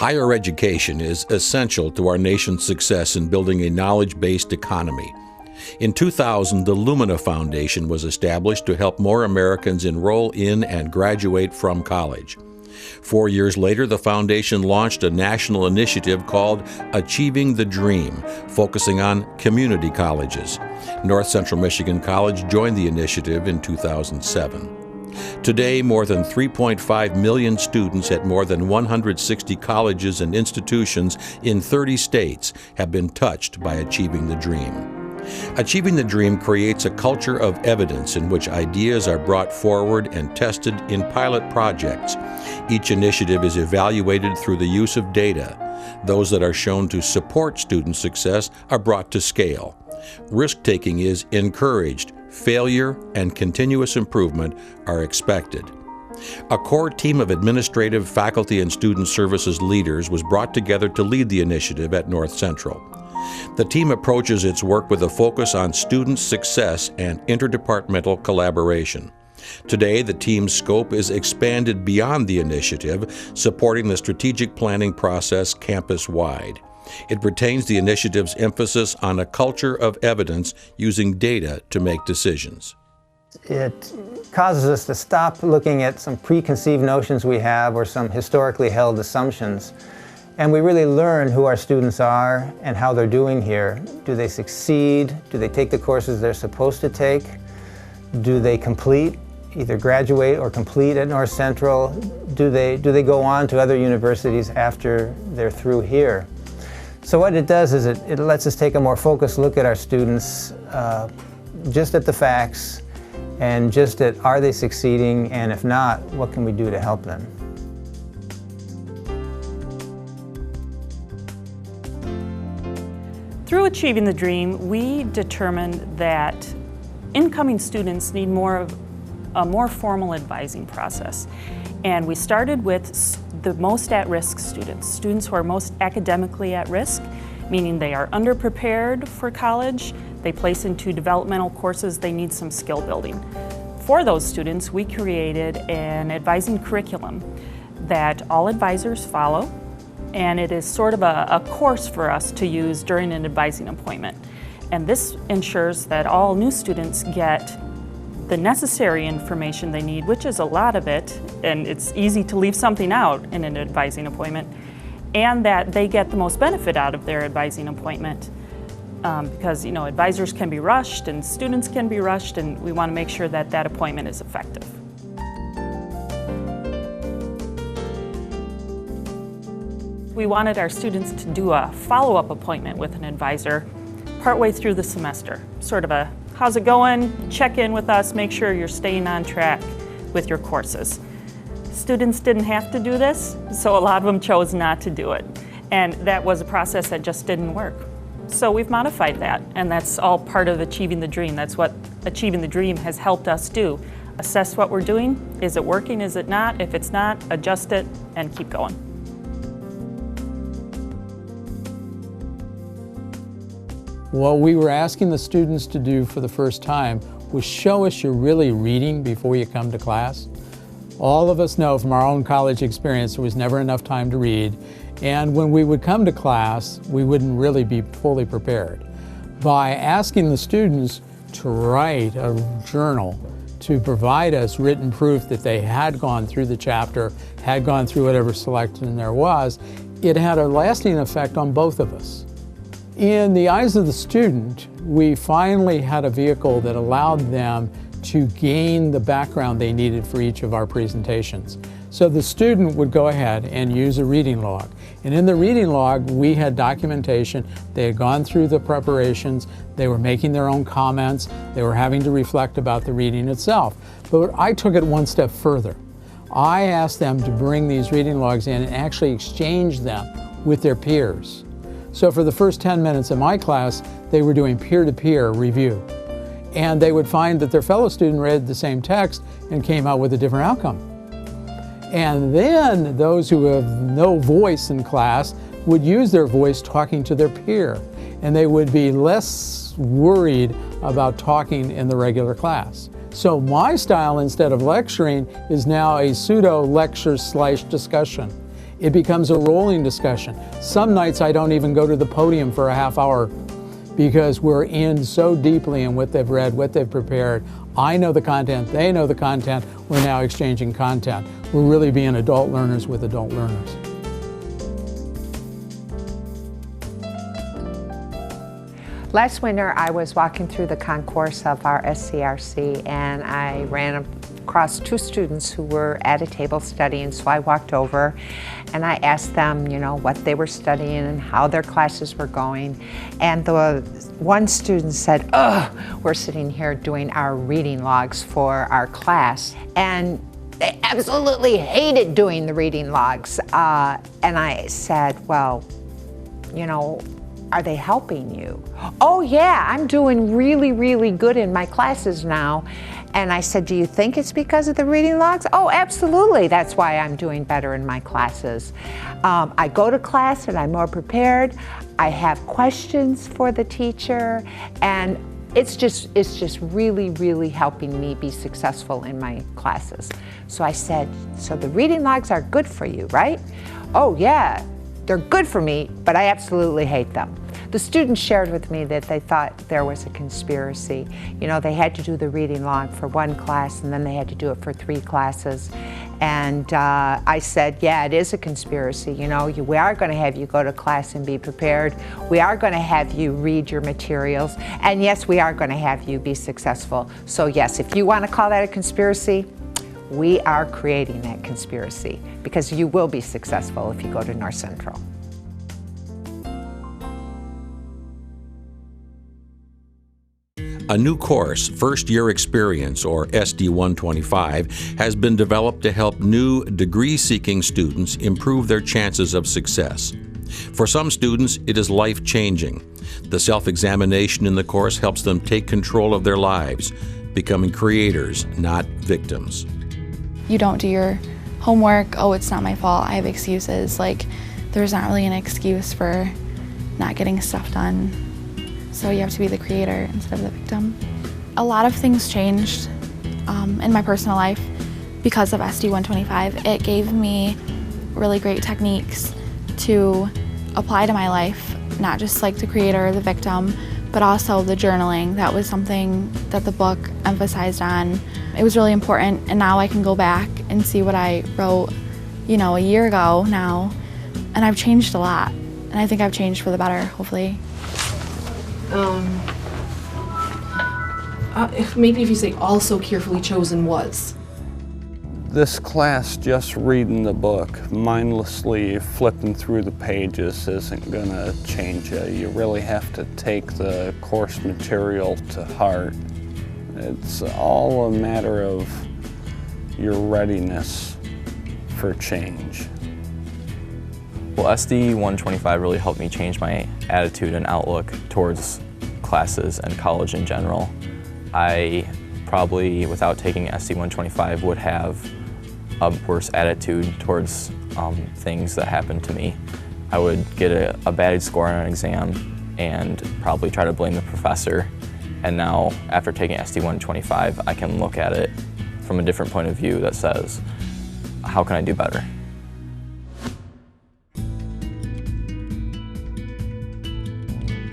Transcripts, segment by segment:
Higher education is essential to our nation's success in building a knowledge-based economy. In 2000, the Lumina Foundation was established to help more Americans enroll in and graduate from college. 4 years later, the foundation launched a national initiative called Achieving the Dream, focusing on community colleges. North Central Michigan College joined the initiative in 2007. Today, more than 3.5 million students at more than 160 colleges and institutions in 30 states have been touched by Achieving the Dream. Achieving the Dream creates a culture of evidence in which ideas are brought forward and tested in pilot projects. Each initiative is evaluated through the use of data. Those that are shown to support student success are brought to scale. Risk-taking is encouraged. Failure and continuous improvement are expected. A core team of administrative, faculty, and student services leaders was brought together to lead the initiative at North Central. The team approaches its work with a focus on student success and interdepartmental collaboration. Today, the team's scope is expanded beyond the initiative, supporting the strategic planning process campus-wide. It retains the initiative's emphasis on a culture of evidence using data to make decisions. It causes us to stop looking at some preconceived notions we have or some historically held assumptions. And we really learn who our students are and how they're doing here. Do they succeed? Do they take the courses they're supposed to take? Do they complete, either graduate or complete at North Central? Do they go on to other universities after they're through here? So what it does is it lets us take a more focused look at our students, just at the facts, and just at are they succeeding, and if not, what can we do to help them? Through Achieving the Dream, we determined that incoming students need a more formal advising process. And we started with the most at-risk students who are most academically at risk, meaning they are underprepared for college, they place into developmental courses, they need some skill building. For those students, we created an advising curriculum that all advisors follow, and it is sort of a course for us to use during an advising appointment. And this ensures that all new students get the necessary information they need, which is a lot of it, and it's easy to leave something out in an advising appointment, and that they get the most benefit out of their advising appointment. Because advisors can be rushed and students can be rushed, and we want to make sure that that appointment is effective. We wanted our students to do a follow-up appointment with an advisor partway through the semester, sort of a how's it going? Check in with us, make sure you're staying on track with your courses. Students didn't have to do this, so a lot of them chose not to do it. And that was a process that just didn't work. So we've modified that, and that's all part of Achieving the Dream. That's what Achieving the Dream has helped us do. Assess what we're doing. Is it working? Is it not? If it's not, adjust it and keep going. What we were asking the students to do for the first time was show us you're really reading before you come to class. All of us know from our own college experience there was never enough time to read, and when we would come to class, we wouldn't really be fully prepared. By asking the students to write a journal, to provide us written proof that they had gone through the chapter, had gone through whatever selection there was, it had a lasting effect on both of us. In the eyes of the student, we finally had a vehicle that allowed them to gain the background they needed for each of our presentations. So the student would go ahead and use a reading log. And in the reading log, we had documentation. They had gone through the preparations, they were making their own comments, they were having to reflect about the reading itself. But I took it one step further. I asked them to bring these reading logs in and actually exchange them with their peers. So for the first 10 minutes of my class, they were doing peer-to-peer review. And they would find that their fellow student read the same text and came out with a different outcome. And then those who have no voice in class would use their voice talking to their peer. And they would be less worried about talking in the regular class. So my style, instead of lecturing, is now a pseudo-lecture/discussion. It becomes a rolling discussion. Some nights I don't even go to the podium for a half hour because we're in so deeply in what they've read, what they've prepared. I know the content, they know the content, we're now exchanging content. We're really being adult learners with adult learners. Last winter, I was walking through the concourse of our SCRC and I ran across two students who were at a table studying, so I walked over and I asked them, you know, what they were studying and how their classes were going. And the one student said, "Ugh, we're sitting here doing our reading logs for our class." And they absolutely hated doing the reading logs. And I said, well, you know, are they helping you? "Oh yeah, I'm doing really, really good in my classes now." And I said, "Do you think it's because of the reading logs?" "Oh, absolutely, that's why I'm doing better in my classes. I go to class and I'm more prepared. I have questions for the teacher, and it's just really, really helping me be successful in my classes." So I said, "So the reading logs are good for you, right?" "Oh yeah, they're good for me, but I absolutely hate them." The students shared with me that they thought there was a conspiracy. You know, they had to do the reading log for one class and then they had to do it for 3 classes. And I said, yeah, it is a conspiracy. You know, we are going to have you go to class and be prepared. We are going to have you read your materials. And yes, we are going to have you be successful. So yes, if you want to call that a conspiracy, we are creating that conspiracy because you will be successful if you go to North Central. A new course, First Year Experience, or SD-125, has been developed to help new degree-seeking students improve their chances of success. For some students, it is life-changing. The self-examination in the course helps them take control of their lives, becoming creators, not victims. You don't do your homework, "Oh, it's not my fault, I have excuses." Like, there's not really an excuse for not getting stuff done. So you have to be the creator instead of the victim. A lot of things changed in my personal life because of SD-125. It gave me really great techniques to apply to my life, not just like the creator or the victim, but also the journaling. That was something that the book emphasized on. It was really important, and now I can go back and see what I wrote, you know, a year ago now, and I've changed a lot. And I think I've changed for the better, hopefully. Maybe if you say also carefully chosen was. This class, just reading the book, mindlessly flipping through the pages isn't gonna change you. You really have to take the course material to heart. It's all a matter of your readiness for change. Well, SD-125 really helped me change my attitude and outlook towards classes and college in general. I probably, without taking SD-125, would have a worse attitude towards things that happened to me. I would get a bad score on an exam and probably try to blame the professor. And now, after taking SD-125, I can look at it from a different point of view that says, how can I do better?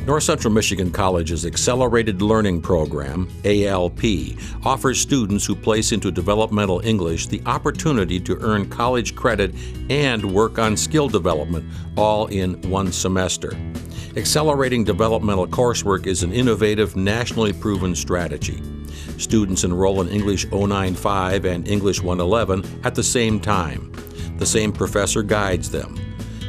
North Central Michigan College's Accelerated Learning Program, ALP, offers students who place into developmental English the opportunity to earn college credit and work on skill development, all in one semester. Accelerating developmental coursework is an innovative, nationally proven strategy. Students enroll in English 095 and English 111 at the same time. The same professor guides them.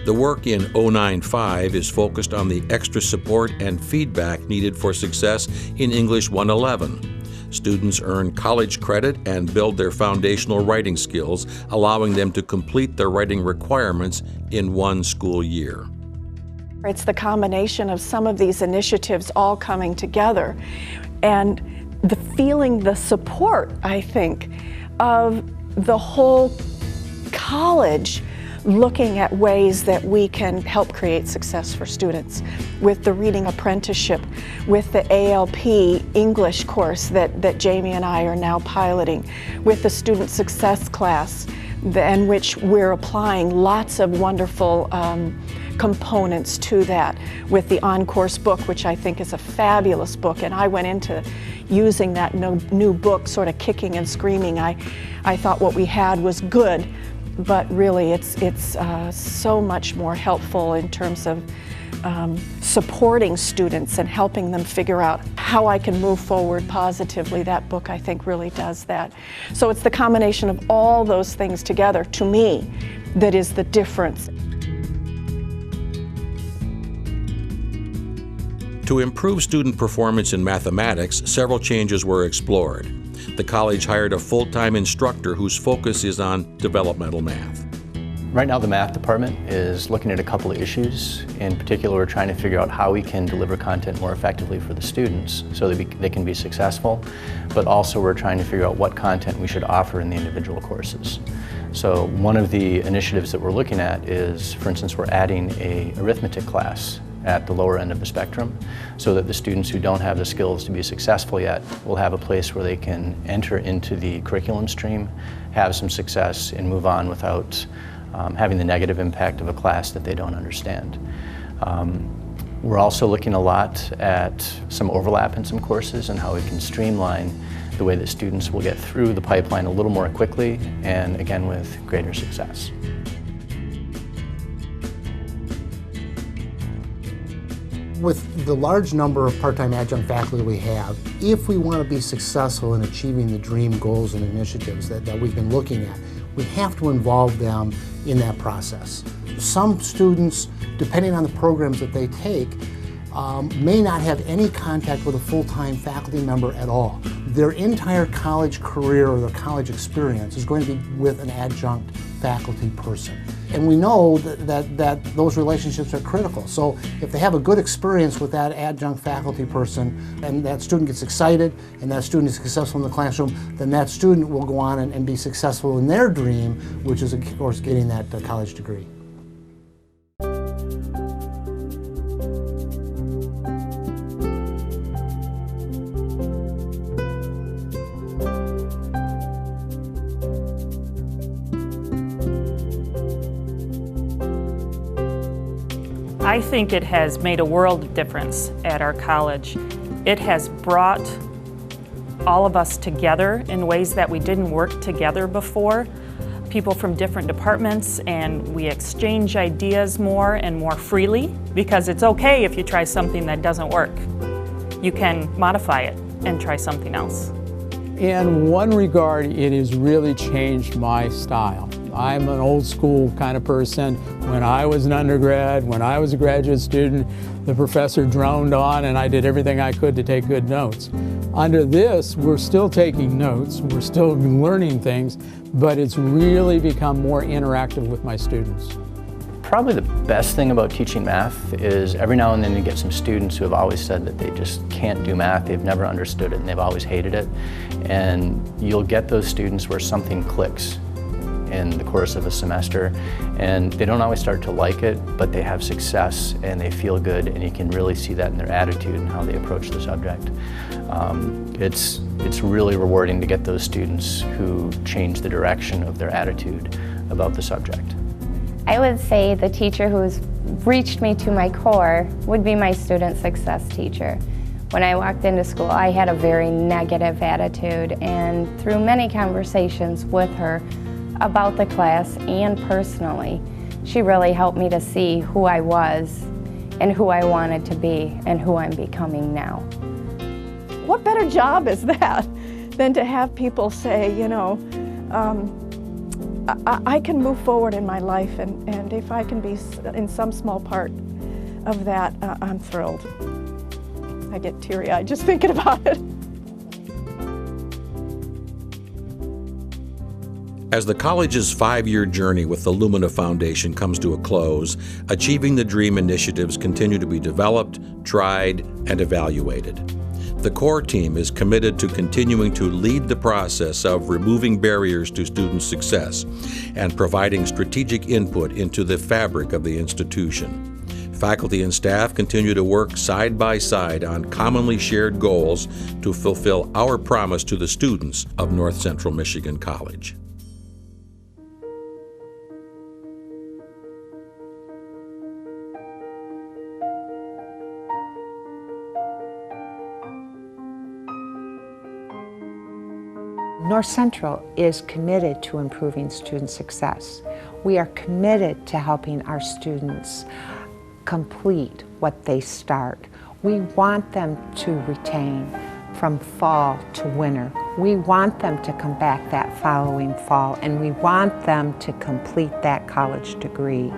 The work in 095 is focused on the extra support and feedback needed for success in English 111. Students earn college credit and build their foundational writing skills, allowing them to complete their writing requirements in one school year. It's the combination of some of these initiatives all coming together and the feeling, the support, I think, of the whole college looking at ways that we can help create success for students with the reading apprenticeship, with the ALP English course that Jamie and I are now piloting, with the student success class, in which we're applying lots of wonderful components to that with the On-Course book, which I think is a fabulous book. And I went into using that new book sort of kicking and screaming. I thought what we had was good, but really it's so much more helpful in terms of supporting students and helping them figure out how I can move forward positively. That book, I think, really does that. So it's the combination of all those things together, to me, that is the difference. To improve student performance in mathematics, several changes were explored. The college hired a full-time instructor whose focus is on developmental math. Right now the math department is looking at a couple of issues. In particular, we're trying to figure out how we can deliver content more effectively for the students so that they can be successful, but also we're trying to figure out what content we should offer in the individual courses. So one of the initiatives that we're looking at is, for instance, we're adding an arithmetic class at the lower end of the spectrum so that the students who don't have the skills to be successful yet will have a place where they can enter into the curriculum stream, have some success, and move on without having the negative impact of a class that they don't understand. We're also looking a lot at some overlap in some courses and how we can streamline the way that students will get through the pipeline a little more quickly and, again, with greater success. With the large number of part-time adjunct faculty we have, if we want to be successful in achieving the DREAM goals and initiatives that we've been looking at, we have to involve them in that process. Some students, depending on the programs that they take, may not have any contact with a full-time faculty member at all. Their entire college career or their college experience is going to be with an adjunct faculty person. And we know that those relationships are critical. So if they have a good experience with that adjunct faculty person and that student gets excited and that student is successful in the classroom, then that student will go on and be successful in their dream, which is, of course, getting that college degree. I think it has made a world of difference at our college. It has brought all of us together in ways that we didn't work together before. People from different departments, and we exchange ideas more and more freely, because it's okay if you try something that doesn't work. You can modify it and try something else. In one regard, it has really changed my style. I'm an old school kind of person. When I was an undergrad, when I was a graduate student, the professor droned on and I did everything I could to take good notes. Under this, we're still taking notes, we're still learning things, but it's really become more interactive with my students. Probably the best thing about teaching math is every now and then you get some students who have always said that they just can't do math, they've never understood it, and they've always hated it. And you'll get those students where something clicks in the course of a semester, and they don't always start to like it, but they have success and they feel good, and you can really see that in their attitude and how they approach the subject. It's really rewarding to get those students who change the direction of their attitude about the subject. I would say the teacher who's reached me to my core would be my student success teacher. When I walked into school, I had a very negative attitude, and through many conversations with her about the class and personally, she really helped me to see who I was and who I wanted to be and who I'm becoming now. What better job is that than to have people say, you know, I can move forward in my life, and if I can be in some small part of that, I'm thrilled. I get teary-eyed just thinking about it. As the college's 5-year journey with the Lumina Foundation comes to a close, Achieving the Dream initiatives continue to be developed, tried, and evaluated. The core team is committed to continuing to lead the process of removing barriers to student success and providing strategic input into the fabric of the institution. Faculty and staff continue to work side by side on commonly shared goals to fulfill our promise to the students of North Central Michigan College. North Central is committed to improving student success. We are committed to helping our students complete what they start. We want them to retain from fall to winter. We want them to come back that following fall, and we want them to complete that college degree.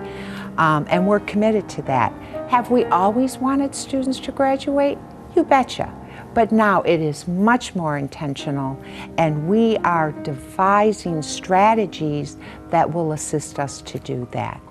And we're committed to that. Have we always wanted students to graduate? You betcha. But now it is much more intentional, and we are devising strategies that will assist us to do that.